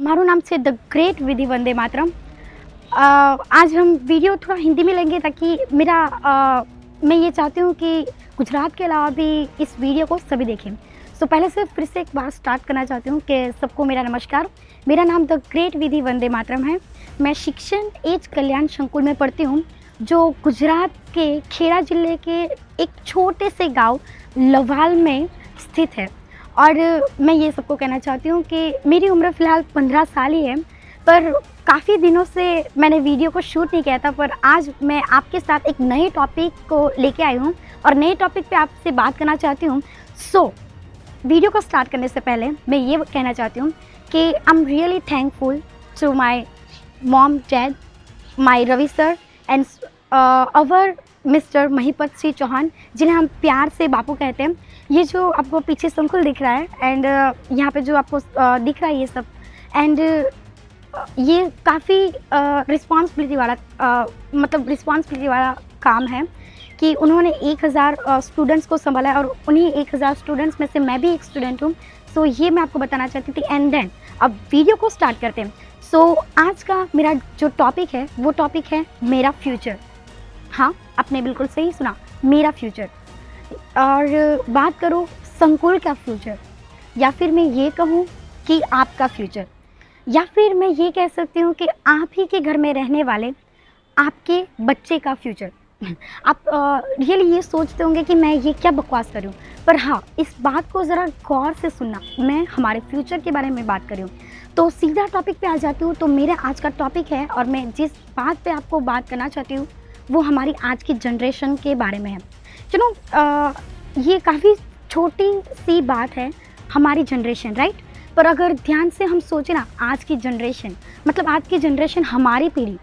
मारू नाम से द ग्रेट विधि वंदे मातरम। आज हम वीडियो थोड़ा हिंदी में लेंगे ताकि मैं ये चाहती हूँ कि गुजरात के अलावा भी इस वीडियो को सभी देखें। पहले से फिर से एक बार स्टार्ट करना चाहती हूँ कि सबको मेरा नमस्कार। मेरा नाम द ग्रेट विधि वंदे मातरम है। मैं शिक्षण एज कल्याण संकुल में पढ़ती हूँ, जो गुजरात के खेड़ा जिले के एक छोटे से गांव लवाल में स्थित है। और मैं ये सबको कहना चाहती हूँ कि मेरी उम्र फ़िलहाल 15 साल ही है, पर काफ़ी दिनों से मैंने वीडियो को शूट नहीं किया था। पर आज मैं आपके साथ एक नए टॉपिक को लेके आई हूँ और नए टॉपिक पे आपसे बात करना चाहती हूँ। वीडियो को स्टार्ट करने से पहले मैं ये कहना चाहती हूँ कि I am really thankful to my mom, dad, my Ravi sir and our mister Mahipat Singh Chauhan, जिन्हें हम प्यार से बापू कहते हैं। ये जो आपको पीछे संकुल दिख रहा है एंड यहाँ पे जो आपको दिख रहा है ये सब, एंड ये काफ़ी रिस्पॉन्सिबिलिटी वाला काम है कि उन्होंने 1000 स्टूडेंट्स को संभाला है और उन्हीं 1000 स्टूडेंट्स में से मैं भी एक स्टूडेंट हूँ। ये मैं आपको बताना चाहती थी। एंड देन अब वीडियो को स्टार्ट करते हैं। आज का मेरा जो टॉपिक है वो टॉपिक है मेरा फ्यूचर। हाँ, आपने बिल्कुल सही सुना, मेरा फ्यूचर। और बात करो संकुल का फ्यूचर, या फिर मैं ये कहूँ कि आपका फ्यूचर, या फिर मैं ये कह सकती हूँ कि आप ही के घर में रहने वाले आपके बच्चे का फ्यूचर। आप रियली ये सोचते होंगे कि मैं ये क्या बकवास कर रही हूँ, पर हाँ, इस बात को ज़रा गौर से सुनना। मैं हमारे फ्यूचर के बारे में बात कर रही हूँ। तो सीधा टॉपिक पे आ जाती हूँ। तो मेरा आज का टॉपिक है, और मैं जिस बात पे आपको बात करना चाहती हूँ वो हमारी आज की जनरेशन के बारे में है। चलो, ये काफ़ी छोटी सी बात है, हमारी जनरेशन, राइट। पर अगर ध्यान से हम सोचें ना, आज की जनरेशन मतलब आज की जनरेशन, हमारी पीढ़ी,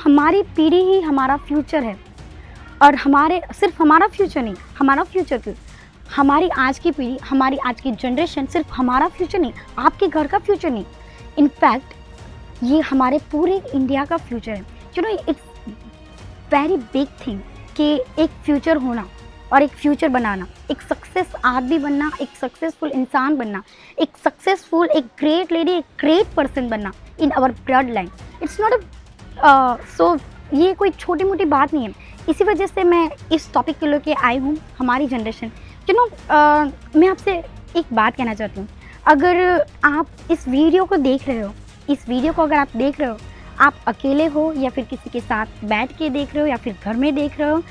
हमारी पीढ़ी ही हमारा फ्यूचर है। और सिर्फ हमारा फ्यूचर नहीं, हमारा फ्यूचर क्यों, हमारी आज की पीढ़ी, हमारी आज की जनरेशन सिर्फ हमारा फ्यूचर नहीं, आपके घर का फ्यूचर नहीं, इनफैक्ट ये हमारे पूरे इंडिया का फ्यूचर है। इट्स वेरी बिग थिंग कि एक फ्यूचर होना और एक फ्यूचर बनाना, एक सक्सेस आदमी बनना, एक सक्सेसफुल इंसान बनना, एक सक्सेसफुल, एक ग्रेट लेडी, एक ग्रेट पर्सन बनना in our blood line. It's not ये कोई छोटी मोटी बात नहीं है। इसी वजह से मैं इस टॉपिक को लेके आई हूँ, हमारी जनरेशन। मैं आपसे एक बात कहना चाहती हूँ। अगर आप इस वीडियो को देख रहे हो, आप अकेले हो या फिर किसी के साथ बैठ के देख रहे हो या फिर घर में देख रहे हो,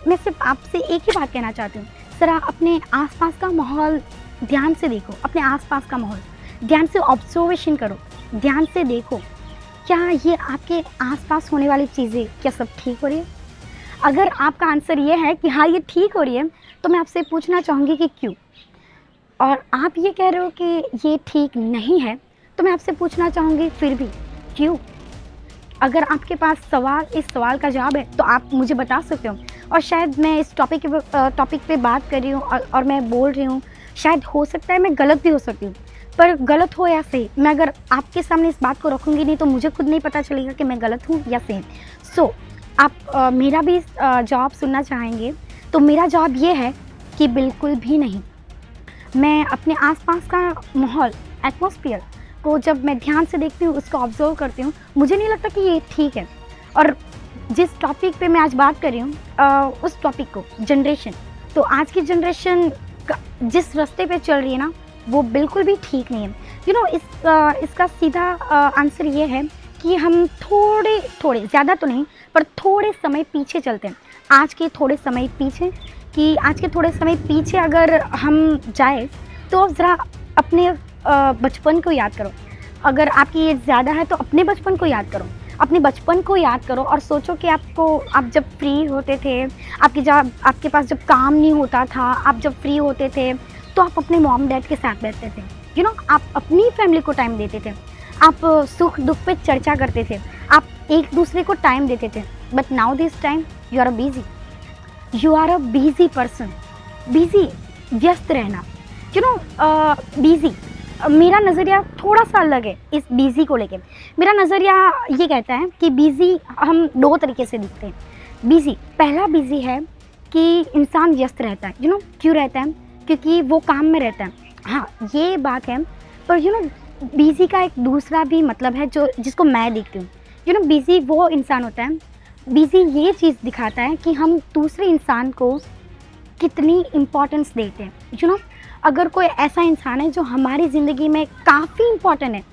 मैं सिर्फ आपसे एक ही बात कहना चाहती हूँ। ज़रा अपने आसपास का माहौल ध्यान से देखो, अपने आसपास का माहौल ध्यान से ऑब्जर्वेशन करो, ध्यान से देखो, क्या ये आपके आसपास होने वाली चीज़ें क्या सब ठीक हो रही है। अगर आपका आंसर ये है कि हाँ ये ठीक हो रही है, तो मैं आपसे पूछना चाहूँगी कि क्यों। और आप ये कह रहे हो कि ये ठीक नहीं है, तो मैं आपसे पूछना चाहूँगी फिर भी क्यों। अगर आपके पास इस सवाल का जवाब है तो आप मुझे बता सकते हो। और शायद मैं इस टॉपिक पे बात कर रही हूँ और मैं बोल रही हूँ, शायद हो सकता है मैं गलत भी हो सकती हूँ, पर गलत हो या सही, मैं अगर आपके सामने इस बात को रखूँगी नहीं तो मुझे खुद नहीं पता चलेगा कि मैं गलत हूँ या सही। आप मेरा भी जवाब सुनना चाहेंगे, तो मेरा जवाब ये है कि बिल्कुल भी नहीं। मैं अपने आसपास का माहौल, एटमॉस्फेयर को जब मैं ध्यान से देखती हूँ, उसको ऑब्जर्व करती हूँ, मुझे नहीं लगता कि ये ठीक है। और जिस टॉपिक पे मैं आज बात कर रही हूँ, उस टॉपिक को, जनरेशन, तो आज की जनरेशन जिस रास्ते पे चल रही है ना, वो बिल्कुल भी ठीक नहीं है। इसका सीधा आंसर ये है कि हम थोड़े ज़्यादा तो नहीं, पर थोड़े समय पीछे चलते हैं। आज के थोड़े समय पीछे अगर हम जाए तो ज़रा अपने बचपन को याद करो। अगर आपकी एज ज़्यादा है तो अपने बचपन को याद करो और सोचो कि आप जब फ्री होते थे, आपके पास जब काम नहीं होता था, आप जब फ्री होते थे तो आप अपने मॉम डैड के साथ बैठते थे। आप अपनी फैमिली को टाइम देते थे, आप सुख दुख पे चर्चा करते थे, आप एक दूसरे को टाइम देते थे। But now this time you are a busy person. व्यस्त रहना, बिजी। मेरा नज़रिया थोड़ा सा अलग है इस बिज़ी को लेके। मेरा नज़रिया ये कहता है कि बिज़ी हम 2 तरीके से दिखते हैं। पहला बिज़ी है कि इंसान व्यस्त रहता है। क्यों रहता है? क्योंकि वो काम में रहता है। हाँ, ये बात है, पर बिज़ी का एक दूसरा भी मतलब है जो जिसको मैं देखती हूँ। बिज़ी वो इंसान होता है, बिज़ी ये चीज़ दिखाता है कि हम दूसरे इंसान को कितनी इम्पोर्टेंस देते हैं। अगर कोई ऐसा इंसान है जो हमारी ज़िंदगी में काफ़ी इम्पोर्टेंट है,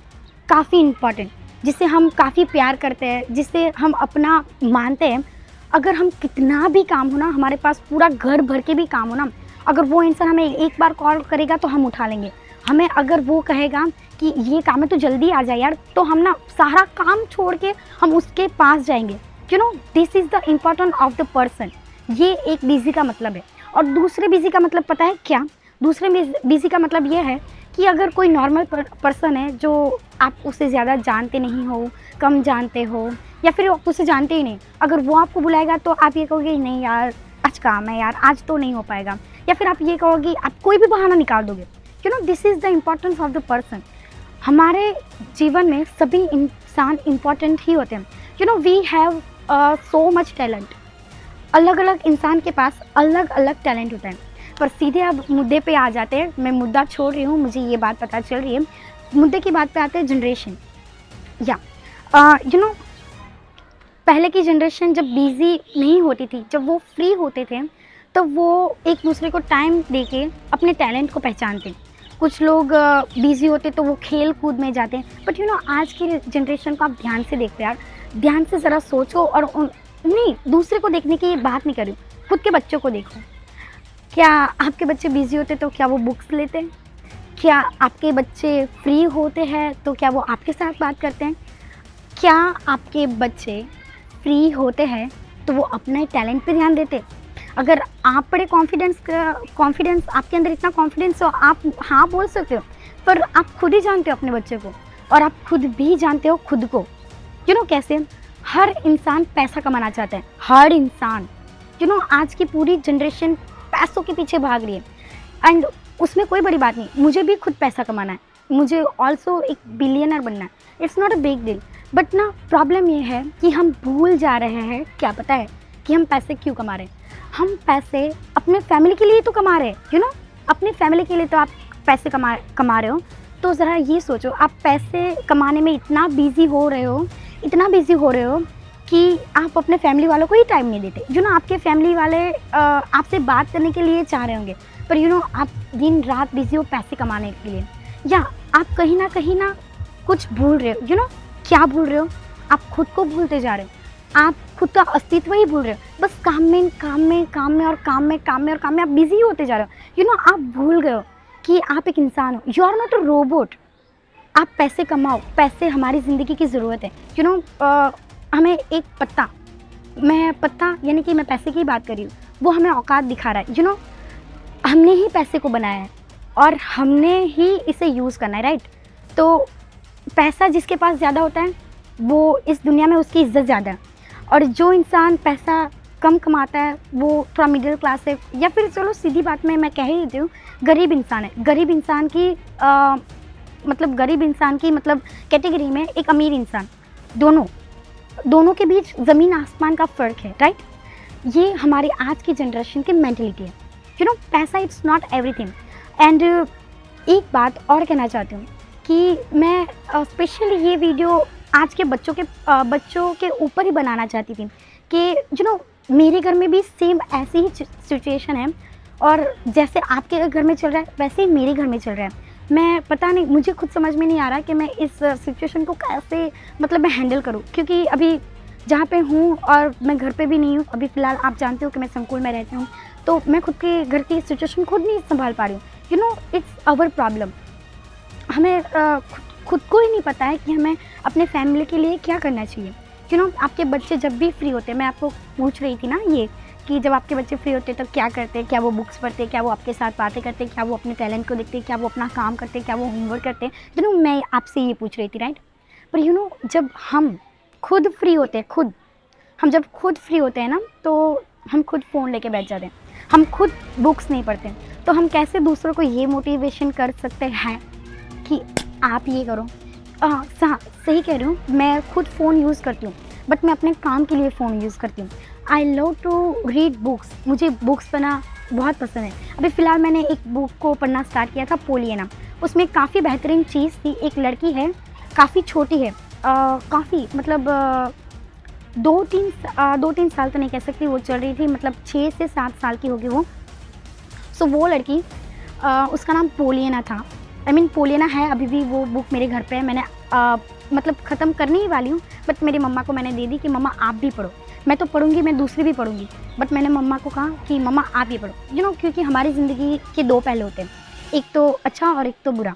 काफ़ी इम्पोर्टेंट, जिससे हम काफ़ी प्यार करते हैं, जिससे हम अपना मानते हैं, अगर हम कितना भी काम हो ना, हमारे पास पूरा घर भर के भी काम हो ना, अगर वो इंसान हमें एक बार कॉल करेगा तो हम उठा लेंगे। हमें अगर वो कहेगा कि ये काम है तो जल्दी आ जा यार, तो हम ना सारा काम छोड़ के हम उसके पास जाएँगे। This is the important of the person. ये एक बिज़ी का मतलब है। और दूसरे बिज़ी का मतलब पता है क्या? दूसरे बिज़ी का मतलब ये है कि अगर कोई नॉर्मल पर्सन है जो आप उससे ज़्यादा जानते नहीं हो, कम जानते हो, या फिर आप उसे जानते ही नहीं, अगर वो आपको बुलाएगा तो आप ये कहोगे नहीं यार आज काम है यार, आज तो नहीं हो पाएगा, या फिर आप ये कहोगे, आप कोई भी बहाना निकाल दोगे। This is the importance of the person. हमारे जीवन में सभी इंसान इम्पोर्टेंट ही होते हैं। We have so much talent. अलग अलग इंसान के पास अलग अलग टैलेंट होता है। पर सीधे अब मुद्दे पे आ जाते हैं। मैं मुद्दा छोड़ रही हूँ, मुझे ये बात पता चल रही है। मुद्दे की बात पे आते हैं जनरेशन। या पहले की जनरेशन जब बिज़ी नहीं होती थी, जब वो फ्री होते थे, तो वो एक दूसरे को टाइम देके अपने टैलेंट को पहचानते। कुछ लोग बिज़ी होते तो वो खेल कूद में जाते हैं। बट आज की जनरेशन को आप ध्यान से देखते यार, ध्यान से ज़रा सोचो। और नहीं, दूसरे को देखने की बात नहीं कर रही हूँ, खुद के बच्चों को देखो। क्या आपके बच्चे बिज़ी होते तो क्या वो बुक्स लेते हैं? क्या आपके बच्चे फ्री होते हैं तो क्या वो आपके साथ बात करते हैं? क्या आपके बच्चे फ्री होते हैं तो वो अपने टैलेंट पे ध्यान देते? अगर आप बड़े कॉन्फिडेंस आपके अंदर इतना कॉन्फिडेंस हो, आप हाँ बोल सकते हो, पर आप खुद ही जानते हो अपने बच्चे को, और आप खुद भी जानते हो खुद को। कैसे? हर इंसान पैसा कमाना चाहता है, हर इंसान। आज की पूरी जनरेशन पैसों के पीछे भाग रही है, एंड उसमें कोई बड़ी बात नहीं। मुझे भी खुद पैसा कमाना है, मुझे ऑल्सो एक बिलियनर बनना है। It's not a big deal. But ना प्रॉब्लम ये है कि हम भूल जा रहे हैं, क्या पता है, कि हम पैसे क्यों कमा रहे हैं। हम पैसे अपने फैमिली के लिए तो कमा रहे हैं। अपनी फैमिली के लिए तो आप पैसे कमा रहे हो। तो ज़रा ये सोचो, आप पैसे कमाने में इतना बिज़ी हो रहे हो कि आप अपने फैमिली वालों को ही टाइम नहीं देते। आपके फैमिली वाले आपसे बात करने के लिए चाह रहे होंगे, पर आप दिन रात बिज़ी हो पैसे कमाने के लिए। या आप कहीं ना कुछ भूल रहे हो। क्या भूल रहे हो? आप खुद को भूलते जा रहे हो। आप खुद का अस्तित्व ही भूल रहे हो। बस काम में आप बिज़ी होते जा रहे हो। आप भूल गए हो कि आप एक इंसान हो। You are not a robot. आप पैसे कमाओ, पैसे हमारी ज़िंदगी की ज़रूरत है। हमें एक पत्ता यानी कि मैं पैसे की बात कर रही हूँ, वो हमें औकात दिखा रहा है। हमने ही पैसे को बनाया है और हमने ही इसे यूज़ करना है, राइट? तो पैसा जिसके पास ज़्यादा होता है, वो इस दुनिया में उसकी इज़्ज़त ज़्यादा है। और जो इंसान पैसा कम कमाता है, वो थोड़ा मिडिल क्लास है, या फिर चलो सीधी बात में मैं कह ही देती हूँ, गरीब इंसान है। गरीब इंसान की मतलब कैटेगरी में एक अमीर इंसान, दोनों के बीच ज़मीन आसमान का फ़र्क है, राइट? ये हमारे आज की जनरेशन की मेंटलिटी है। पैसा इट्स नॉट एवरीथिंग। एंड एक बात और कहना चाहती हूँ कि मैं स्पेशली ये वीडियो आज के बच्चों के ऊपर ही बनाना चाहती थी कि मेरे घर में भी सेम ऐसी ही सिचुएशन है, और जैसे आपके घर में चल रहा है वैसे ही मेरे घर में चल रहा है। मैं पता नहीं, मुझे खुद समझ में नहीं आ रहा कि मैं इस सिचुएशन को कैसे मैं हैंडल करूँ, क्योंकि अभी जहाँ पे हूँ और मैं घर पे भी नहीं हूँ। अभी फ़िलहाल आप जानते हो कि मैं संकुल में रहती हूँ, तो मैं खुद के घर की सिचुएशन खुद नहीं संभाल पा रही हूँ। It's our problem. हमें खुद को ही नहीं पता है कि हमें अपने फैमिली के लिए क्या करना चाहिए। आपके बच्चे जब भी फ्री होते हैं, मैं आपको पूछ रही थी ना ये कि जब आपके बच्चे फ्री होते हैं तो क्या करते हैं? क्या वो बुक्स पढ़ते हैं? क्या वो आपके साथ बातें करते हैं? क्या वो अपने टैलेंट को देखते हैं? क्या वो अपना काम करते हैं? क्या वो होमवर्क करते हैं? मैं आपसे ये पूछ रही थी, राइट? पर जब हम खुद फ्री होते हैं, हम जब खुद फ्री होते हैं ना, तो हम खुद फ़ोन लेके बैठ जाते हैं। हम खुद बुक्स नहीं पढ़ते, तो हम कैसे दूसरों को ये मोटिवेशन कर सकते हैं कि आप ये करो। सही कह रही हूँ, मैं खुद फ़ोन यूज़ करती हूँ, बट मैं अपने काम के लिए फ़ोन यूज़ करती हूँ। I love to read books. मुझे बुक्स पढ़ना बहुत पसंद है। अभी फ़िलहाल मैंने एक बुक को पढ़ना स्टार्ट किया था, पोलियाना। उसमें काफ़ी बेहतरीन चीज़ थी, एक लड़की है, काफ़ी छोटी है, काफ़ी मतलब 2-3 साल तो नहीं कह सकती, वो चल रही थी मतलब 6 से 7 साल की होगी वो। सो वो लड़की उसका नाम पोलियना था। आई मीन पोलियना है, अभी भी वो बुक मेरे घर पे है। मैंने मतलब ख़त्म करने ही वाली हूँ, बट मेरी मम्मा को मैंने दे दी कि मम्मा आप भी पढ़ो। मैं तो पढ़ूँगी, मैं दूसरी भी पढ़ूँगी, बट मैंने मम्मा को कहा कि मम्मा आप ही पढ़ो। क्योंकि हमारी ज़िंदगी के 2 पहलू होते हैं, एक तो अच्छा और एक तो बुरा।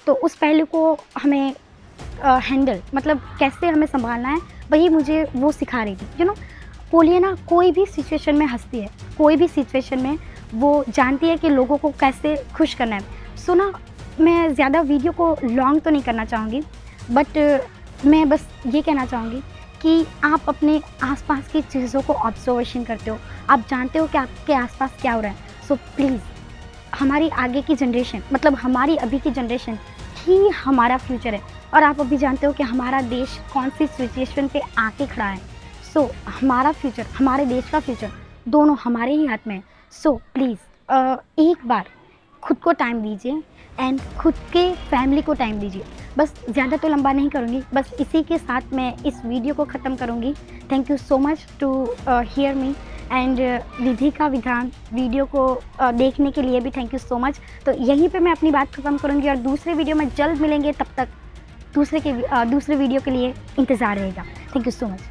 तो उस पहलू को हमें हैंडल मतलब कैसे हमें सँभालना है, वही मुझे वो सिखा रही थी। पोलियना कोई भी सिचुएशन में हँसती है, कोई भी सिचुएशन में वो जानती है कि लोगों को कैसे खुश करना है। सो ना, मैं ज़्यादा वीडियो को लॉन्ग तो नहीं करना चाहूँगी, बट मैं बस ये कहना चाहूँगी कि आप अपने आस-पास की चीज़ों को ऑब्ज़र्वेशन करते हो, आप जानते हो कि आपके आस-पास क्या हो रहा है। सो प्लीज़, हमारी आगे की जनरेशन मतलब हमारी अभी की जनरेशन ही हमारा फ्यूचर है, और आप अभी जानते हो कि हमारा देश कौन-सी सिचुएशन पे आके खड़ा है। सो हमारा फ्यूचर, हमारे देश का फ्यूचर दोनों हमारे ही हाथ में है। सो प्लीज़ एक बार खुद को टाइम दीजिए एंड खुद के फैमिली को टाइम दीजिए। बस ज़्यादा तो लंबा नहीं करूँगी, बस इसी के साथ मैं इस वीडियो को ख़त्म करूँगी। Thank you so much to hear me and विधि का विधान वीडियो को देखने के लिए भी थैंक यू सो मच। तो यहीं पे मैं अपनी बात ख़त्म करूँगी और दूसरे वीडियो में जल्द मिलेंगे, तब तक दूसरे वीडियो के लिए इंतज़ार रहेगा। Thank you so much.